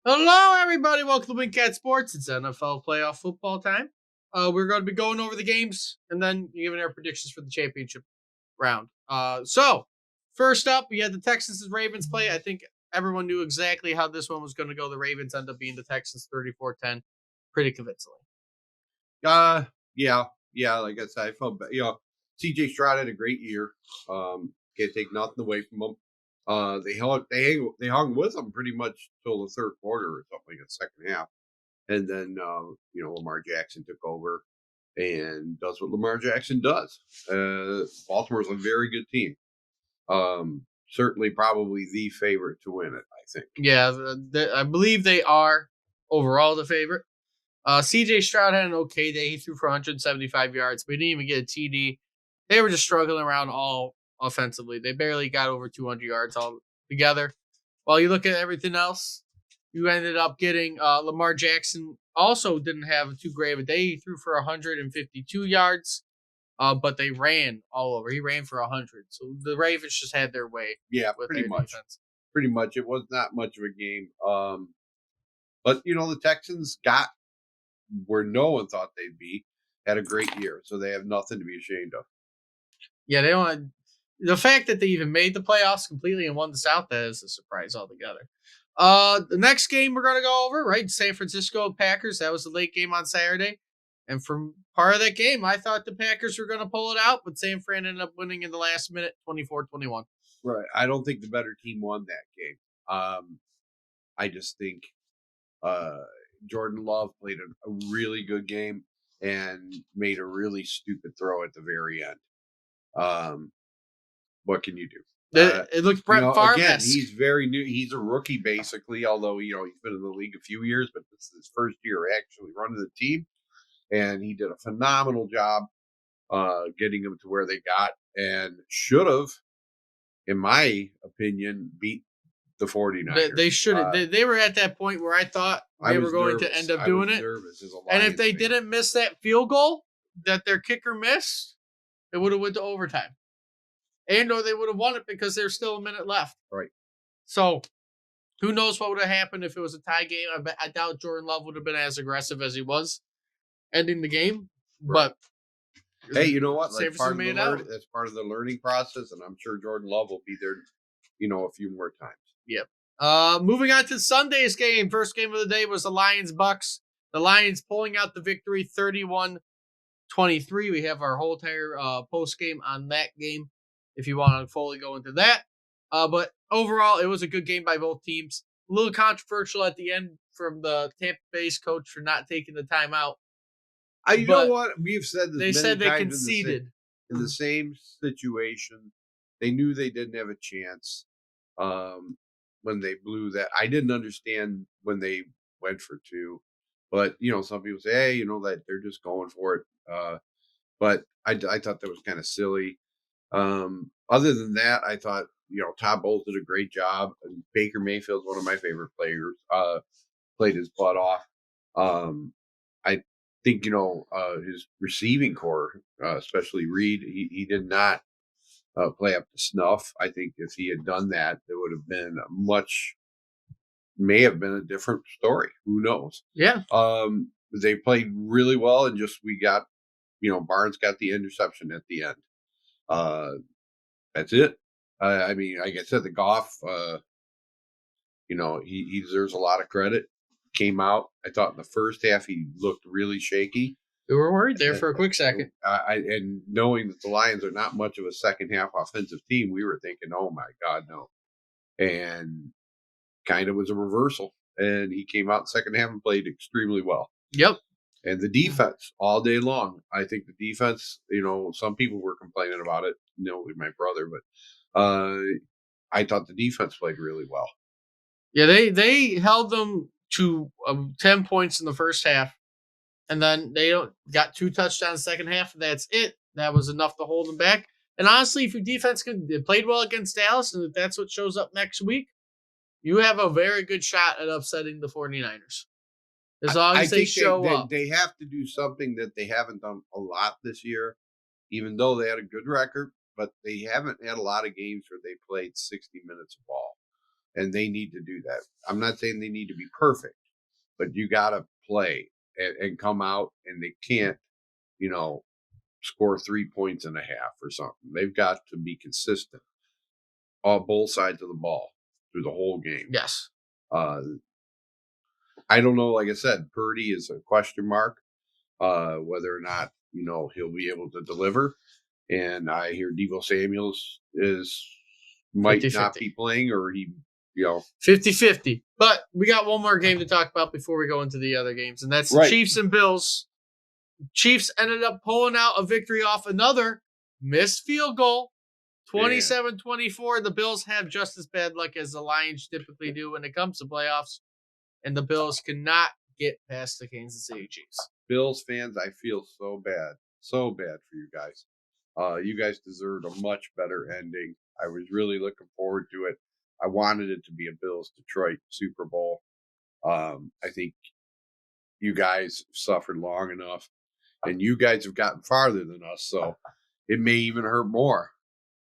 Hello, everybody. Welcome to Wingcat Sports. It's NFL playoff football time. We're going to be going over the games and then giving our predictions for the championship round. So first up, we had the Texans and Ravens play. I think everyone knew exactly how this one was going to go. The Ravens end up being the Texans 34-10 pretty convincingly. Uh, yeah. Like I said, I felt bad. CJ Stroud had a great year. Can't take nothing away from him. They hung with him pretty much till the third quarter or something, like the second half, and then Lamar Jackson took over and does what Lamar Jackson does. Baltimore's a very good team. Certainly, probably the favorite to win it. I think. Yeah, I believe they are overall the favorite. CJ Stroud had an okay day. He threw for 175 yards, but he didn't even get a TD. They were just struggling around all offensively. They barely got over 200 yards all together. While you look at everything else, you ended up getting Lamar Jackson also didn't have too great of a day. He threw for 152 yards, but they ran all over. He ran for 100. So the Ravens just had their way Yeah, with pretty their much. defense. Pretty much. It was not much of a game. But the Texans got where no one thought they'd be. Had a great year, so they have nothing to be ashamed of. Yeah, they don't. The fact that they even made the playoffs completely and won the South, that is a surprise altogether. The next game we're gonna go over, right? San Francisco Packers. That was the late game on Saturday, and from part of that game, I thought the Packers were gonna pull it out, but San Fran ended up winning in the last minute, 24-21. Right. I don't think the better team won that game. I just think uh, Jordan Love played a really good game and made a really stupid throw at the very end. What can you do? It looks Brett Again, Favre-esque. he's very new. He's a rookie basically, although he's been in the league a few years, but this is his first year actually running the team, and he did a phenomenal job getting them to where they got, and should have, in my opinion, beat the 49ers. They should have. They were at that point where I thought they were going to end up doing it. Nervous as a And if Lions they fan. didn't miss that field goal that their kicker missed, it would have went to overtime. And or they would have won it because there's still a minute left. Right. So who knows what would have happened if it was a tie game? I doubt Jordan Love would have been as aggressive as he was ending the game. Right. But hey, you know what? San Francisco made it out. That's part of the learning process, and I'm sure Jordan Love will be there, a few more times. Yep. Moving on to Sunday's game. First game of the day was the Lions Bucks. The Lions pulling out the victory 31-23. We have our whole entire post game on that game if you want to fully go into that. But overall, it was a good game by both teams. A little controversial at the end from the Tampa Bay's coach for not taking the timeout. You know what? We've said this. They said they conceded in the same situation. They knew they didn't have a chance when they blew that. I didn't understand when they went for two, but some people say, hey, that they're just going for it. But I thought that was kind of silly. Other than that, I thought Todd Bowles did a great job. Baker Mayfield's one of my favorite players. Played his butt off. I think his receiving core, especially Reed, he did not play up to snuff. I think if he had done that, there would have been may have been a different story. Who knows? Yeah. They played really well, and just we got Barnes got the interception at the end. That's it. I mean, like I said, the Goff, he deserves a lot of credit. Came out. I thought in the first half he looked really shaky. We were worried there for a quick second. And knowing that the Lions are not much of a second half offensive team, we were thinking, oh my God, no. And kind of was a reversal. And he came out in the second half and played extremely well. Yep. And the defense all day long. I think the defense, some people were complaining about it, with my brother, but I thought the defense played really well. Yeah, they held them to 10 points in the first half, and then they got 2 touchdowns second half, and that's it. That was enough to hold them back. And honestly, if your defense played well against Dallas, and if that's what shows up next week, you have a very good shot at upsetting the 49ers. As long as they show up. They have to do something that they haven't done a lot this year, even though they had a good record, but they haven't had a lot of games where they played 60 minutes of ball. and they need to do that. I'm not saying they need to be perfect, but you got to play and come out, and they can't, score 3 points and a half or something. They've got to be consistent on both sides of the ball through the whole game. Yes. I don't know. Like I said, Purdy is a question mark, whether or not, he'll be able to deliver. And I hear Deebo Samuels might 50-50. not be playing, or he, 50-50. But we got one more game to talk about before we go into the other games, and that's the Right. Chiefs and Bills. Chiefs ended up pulling out a victory off another missed field goal, 27-24. The Bills have just as bad luck as the Lions typically do when it comes to playoffs, and the Bills cannot get past the Kansas City Chiefs. Bills fans, I feel so bad for you guys. You guys deserved a much better ending. I was really looking forward to it. I wanted it to be a Bills Detroit Super Bowl. I think you guys suffered long enough, and you guys have gotten farther than us, so it may even hurt more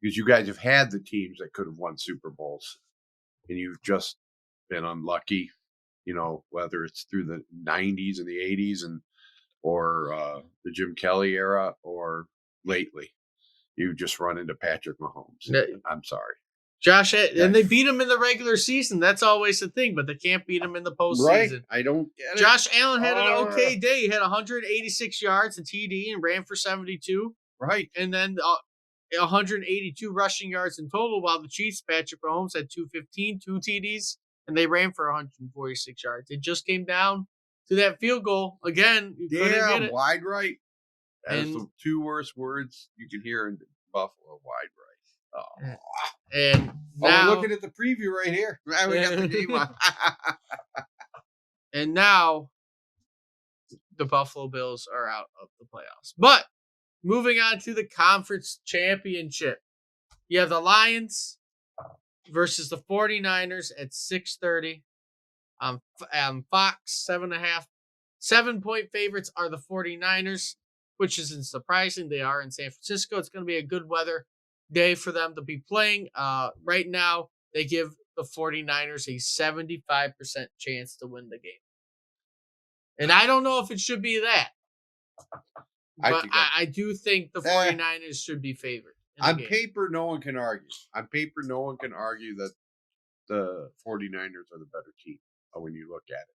because you guys have had the teams that could have won Super Bowls, and you've just been unlucky, whether it's through the 90s and the 80s or the Jim Kelly era or lately. You just run into Patrick Mahomes. I'm sorry. Josh, and they beat him in the regular season. That's always the thing, but they can't beat him in the postseason. Right. I don't get it. Josh Allen had an okay day. He had 186 yards, a TD, and ran for 72. Right. And then 182 rushing yards in total, while the Chiefs, Patrick Mahomes, had 215, 2 TDs, and they ran for 146 yards. It just came down to that field goal. Again, you couldn't get it. Wide right. That's the two worst words you can hear in Buffalo, wide right. Oh. And now, we're looking at the preview right here. We got the game on. And now the Buffalo Bills are out of the playoffs. But moving on to the conference championship, you have the Lions versus the 49ers at 6:30 on Fox. 7.5. 7-point favorites are the 49ers, which isn't surprising. They are in San Francisco. It's going to be a good weather day for them to be playing. Right now, they give the 49ers a 75% chance to win the game. And I don't know if it should be that. But I do think the 49ers should be favored. On paper, no one can argue. On paper, no one can argue that the 49ers are the better team when you look at it.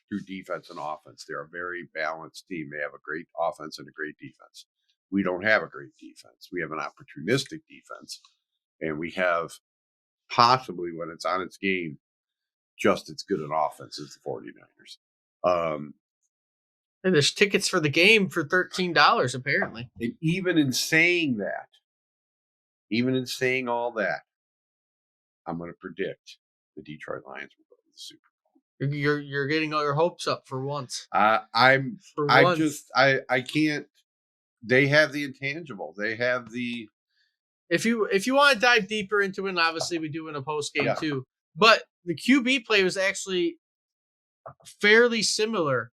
Through defense and offense, they're a very balanced team. They have a great offense and a great defense. We don't have a great defense. We have an opportunistic defense, and we have possibly, when it's on its game, just as good an offense as the 49ers. And there's tickets for the game for $13, apparently. And even in saying all that, I'm going to predict the Detroit Lions will go to the Super Bowl. You're getting all your hopes up for once. I can't. They have the intangible. They have the. If you want to dive deeper into it, and obviously we do in a post game too, but the QB play was actually fairly similar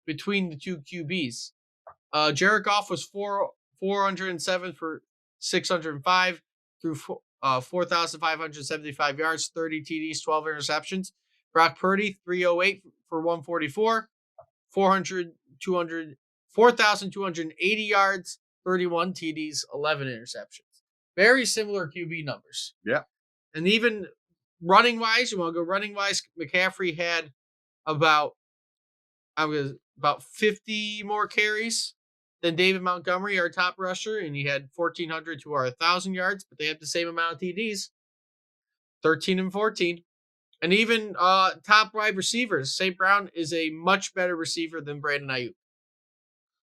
between the two QBs. Jared Goff was 407 for 605 through 4,575 yards, 30 TDs, 12 interceptions. Brock Purdy 308 for 144, 4,280 yards, 31 TDs, 11 interceptions. Very similar QB numbers. Yeah. And even running wise, you want to go running wise, McCaffrey had about 50 more carries than David Montgomery, our top rusher, and he had 1,400 to our 1,000 yards, but they have the same amount of TDs, 13 and 14. And even top wide receivers, St. Brown is a much better receiver than Brandon Ayuk,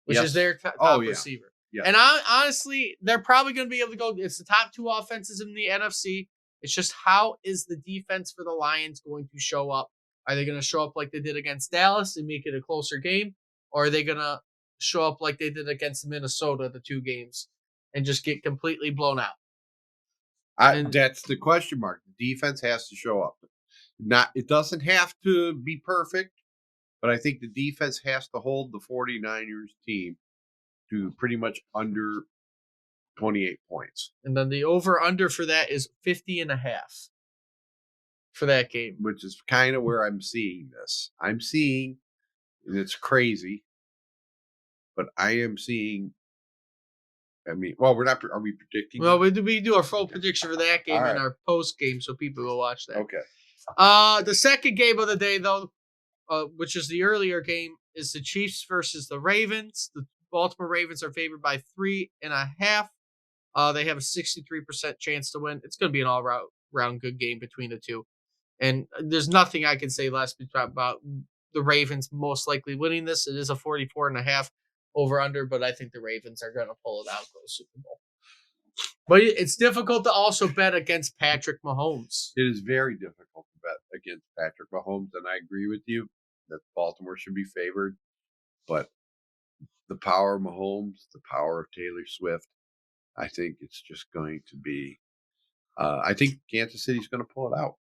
which is their top receiver. Yeah. And honestly, they're probably going to be able to go. It's the top two offenses in the NFC. It's just how is the defense for the Lions going to show up? Are they going to show up like they did against Dallas and make it a closer game? Or are they going to show up like they did against Minnesota, the two games, and just get completely blown out? That's the question mark. The defense has to show up. It doesn't have to be perfect, but I think the defense has to hold the 49ers team to pretty much under 28 points. And then the over-under for that is 50.5. for that game. which is kind of where I'm seeing this. I'm seeing, and it's crazy, but I am seeing. I mean, well, we're not. Are we predicting? Well, we do our full prediction for that game All and right. our post game, so people will watch that. Okay. The second game of the day, though, which is the earlier game, is the Chiefs versus the Ravens. The Baltimore Ravens are favored by 3.5. They have a 63% chance to win. It's going to be an all-round good game between the two. And there's nothing I can say less about the Ravens most likely winning this. It is a 44.5 over-under, but I think the Ravens are going to pull it out, go to Super Bowl. But it's difficult to also bet against Patrick Mahomes. It is very difficult to bet against Patrick Mahomes, and I agree with you that Baltimore should be favored. But the power of Mahomes, the power of Taylor Swift, I think it's just going to be. I think Kansas City's going to pull it out.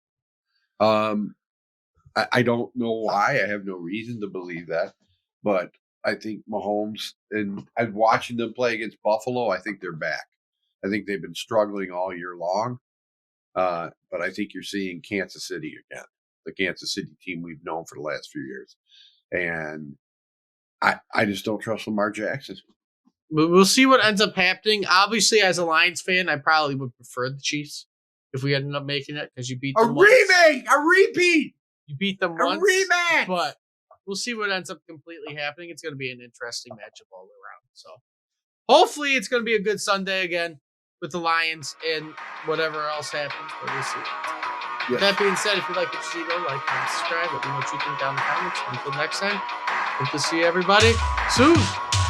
I don't know why. I have no reason to believe that, but I think Mahomes, and I'm watching them play against Buffalo. I think they're back. I think they've been struggling all year long, but I think you're seeing Kansas City again, the Kansas City team we've known for the last few years, and I just don't trust Lamar Jackson. We'll see what ends up happening. Obviously, as a Lions fan, I probably would prefer the Chiefs if we ended up making it because you beat them once. A repeat. You beat them A once, rematch. but we'll see what ends up completely happening. It's going to be an interesting matchup all around. So hopefully it's going to be a good Sunday again with the Lions and whatever else happens, but we'll see. Yes. With that being said, if you like what you see, go like, comment, subscribe. Let me know what you think down in the comments. Until next time, hope to see everybody soon.